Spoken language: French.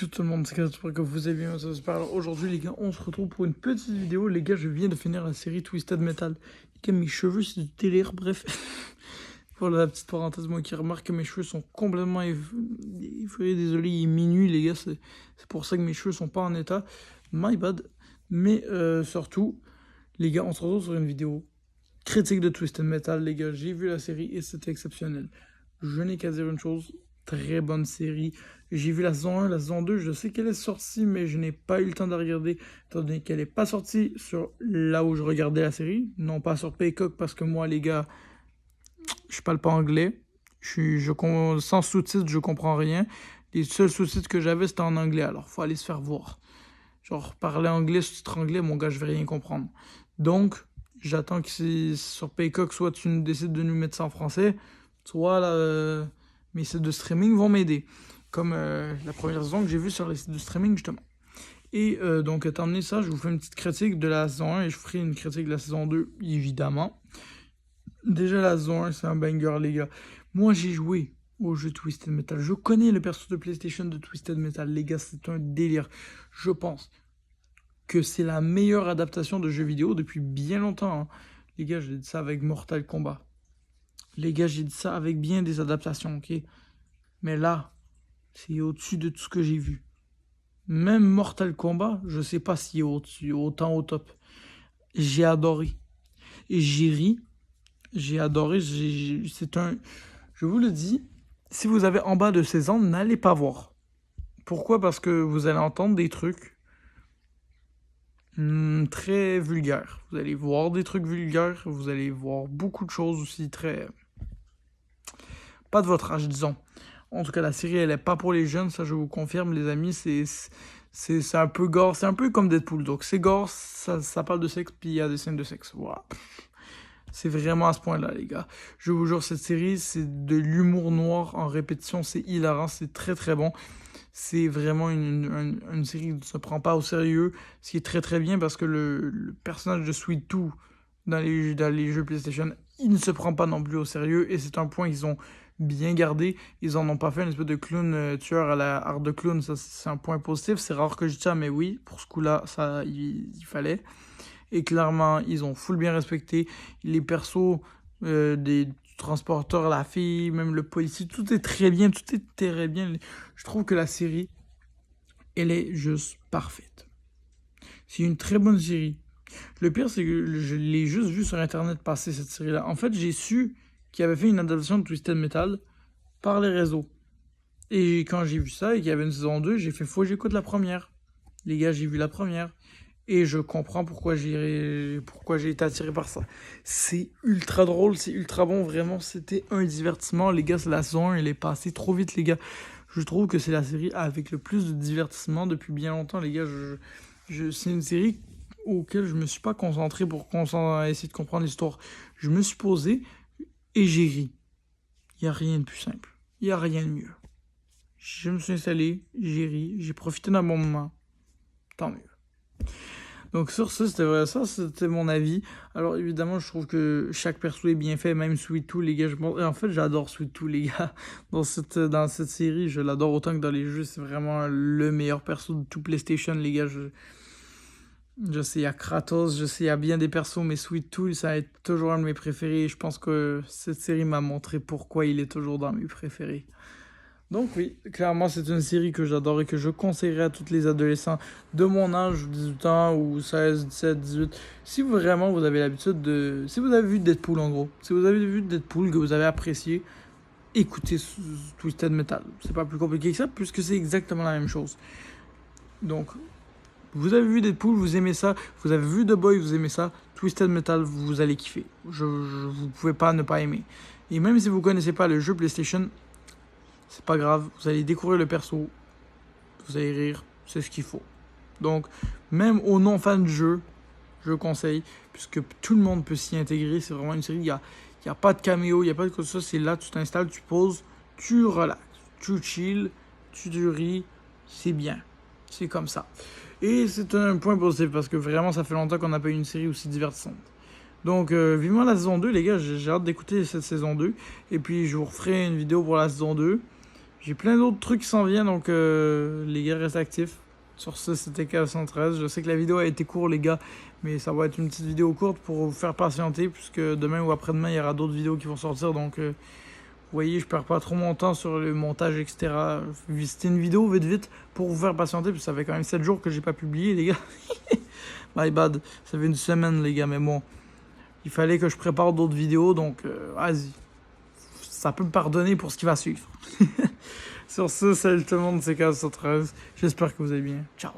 Yo tout le monde, c'est j'espère que vous allez bien, ça se parle. Aujourd'hui les gars, on se retrouve pour une petite vidéo. Les gars, je viens de finir la série Twisted Metal. Les gars, mes cheveux, c'est du délire, bref. Voilà la petite parenthèse, moi qui remarque que mes cheveux sont complètement effeuillés. Désolé, il est minuit les gars, c'est pour ça que mes cheveux sont pas en état. My bad. Mais surtout, les gars, on se retrouve sur une vidéo critique de Twisted Metal. Les gars, j'ai vu la série et c'était exceptionnel. Je n'ai qu'à dire une chose, très bonne série. J'ai vu la saison 1, la saison 2, je sais qu'elle est sortie, mais je n'ai pas eu le temps de la regarder, étant donné qu'elle n'est pas sortie sur là où je regardais la série, non pas sur Peacock, parce que moi, les gars, je parle pas anglais. Sans sous-titres, je comprends rien. Les seuls sous-titres que j'avais, c'était en anglais, alors faut aller se faire voir. Genre, parler anglais, sous-titres anglais, mon gars, je vais rien comprendre. Donc, j'attends que sur Peacock, soit tu décides de nous mettre ça en français, soit là, mes sites de streaming vont m'aider. Comme la première saison que j'ai vue sur les sites de streaming, justement. Et donc, étant donné ça, je vous fais une petite critique de la saison 1 et je ferai une critique de la saison 2, évidemment. Déjà, la saison 1, c'est un banger, les gars. Moi, j'ai joué au jeu Twisted Metal. Je connais le perso de PlayStation de Twisted Metal, les gars, c'est un délire. Je pense que c'est la meilleure adaptation de jeux vidéo depuis bien longtemps. Hein. Les gars, j'ai dit ça avec Mortal Kombat. Les gars, j'ai dit ça avec bien des adaptations, ok? Mais là, c'est au-dessus de tout ce que j'ai vu. Même Mortal Kombat, je sais pas s'il est au-dessus, autant au top. J'ai adoré. Et j'ai ri. J'ai adoré. C'est un... Je vous le dis, si vous avez en bas de 16 ans, n'allez pas voir. Pourquoi? Parce que vous allez entendre des trucs très vulgaires. Vous allez voir des trucs vulgaires. Vous allez voir beaucoup de choses aussi très... Pas de votre âge, disons. En tout cas, la série, elle est pas pour les jeunes, ça je vous confirme, les amis. C'est un peu gore, c'est un peu comme Deadpool. Donc c'est gore, ça parle de sexe, puis il y a des scènes de sexe. Voilà. C'est vraiment à ce point-là, les gars. Je vous jure, cette série, c'est de l'humour noir en répétition. C'est hilarant, c'est très très bon. C'est vraiment une série qui ne se prend pas au sérieux, ce qui est très très bien parce que le personnage de Sweet Tooth dans les jeux PlayStation, il ne se prend pas non plus au sérieux et c'est un point qu'ils ont bien gardé. Ils en ont pas fait une espèce de clown tueur à la art de clown, ça c'est un point positif. C'est rare que je dise ça, mais oui, pour ce coup-là, ça il fallait. Et clairement, ils ont full bien respecté. Les persos des transporteurs, la fille, même le policier, tout est très bien, tout est très bien. Je trouve que la série, elle est juste parfaite. C'est une très bonne série. Le pire, c'est que je l'ai juste vu sur Internet passer, cette série-là. En fait, j'ai su qu'il avait fait une adaptation de Twisted Metal par les réseaux. Et quand j'ai vu ça et qu'il y avait une saison 2, j'ai fait faut que j'écoute la première. Les gars, j'ai vu la première. Et je comprends pourquoi j'ai été attiré par ça. C'est ultra drôle, c'est ultra bon, vraiment, c'était un divertissement. Les gars, c'est la saison 1, elle est passée trop vite, les gars. Je trouve que c'est la série avec le plus de divertissement depuis bien longtemps, les gars. C'est une série auquel je me suis pas concentré pour essayer de comprendre l'histoire. Je me suis posé et j'ai ri. Il n'y a rien de plus simple. Il n'y a rien de mieux. Je me suis installé, j'ai ri, j'ai profité d'un bon moment. Tant mieux. Donc sur ce, c'était mon avis. Alors évidemment, je trouve que chaque perso est bien fait, même Sweet Tooth, les gars. En fait, j'adore Sweet Tooth, les gars. Dans cette série, je l'adore autant que dans les jeux. C'est vraiment le meilleur perso de tout PlayStation, les gars. Je sais, il y a Kratos, je sais, il y a bien des persos, mais Sweet Tooth, ça va être toujours un de mes préférés. Et je pense que cette série m'a montré pourquoi il est toujours dans mes préférés. Donc oui, clairement c'est une série que j'adore et que je conseillerais à tous les adolescents de mon âge, 18 ans ou 16, 17, 18. Si vraiment vous avez l'habitude de... Si vous avez vu Deadpool en gros, si vous avez vu Deadpool que vous avez apprécié, écoutez Twisted Metal. C'est pas plus compliqué que ça puisque c'est exactement la même chose. Donc, vous avez vu Deadpool, vous aimez ça. Vous avez vu The Boy, vous aimez ça. Twisted Metal, vous allez kiffer. Vous pouvez pas ne pas aimer. Et même si vous connaissez pas le jeu PlayStation... C'est pas grave, vous allez découvrir le perso, vous allez rire, c'est ce qu'il faut. Donc, même aux non-fans de jeu, je conseille, puisque tout le monde peut s'y intégrer. C'est vraiment une série, il n'y a pas de caméo, il n'y a pas de quoi que ça. C'est là, tu t'installes, tu poses, tu relaxes, tu chill, tu ris, c'est bien. C'est comme ça. Et c'est un point positif, parce que vraiment, ça fait longtemps qu'on n'a pas eu une série aussi divertissante. Donc, vivement la saison 2, les gars, j'ai hâte d'écouter cette saison 2. Et puis, je vous referai une vidéo pour la saison 2. J'ai plein d'autres trucs qui s'en viennent, donc les gars restent actifs. Sur ce, c'était K113. Je sais que la vidéo a été courte, les gars, mais ça va être une petite vidéo courte pour vous faire patienter, puisque demain ou après-demain, il y aura d'autres vidéos qui vont sortir, donc vous voyez, je perds pas trop mon temps sur le montage, etc. C'était une vidéo vite pour vous faire patienter, puis ça fait quand même 7 jours que j'ai pas publié, les gars. My bad, ça fait une semaine, les gars, mais bon, il fallait que je prépare d'autres vidéos, donc vas-y. Ça peut me pardonner pour ce qui va suivre. Sur ce, salut tout le monde, c'est K113. J'espère que vous allez bien. Ciao.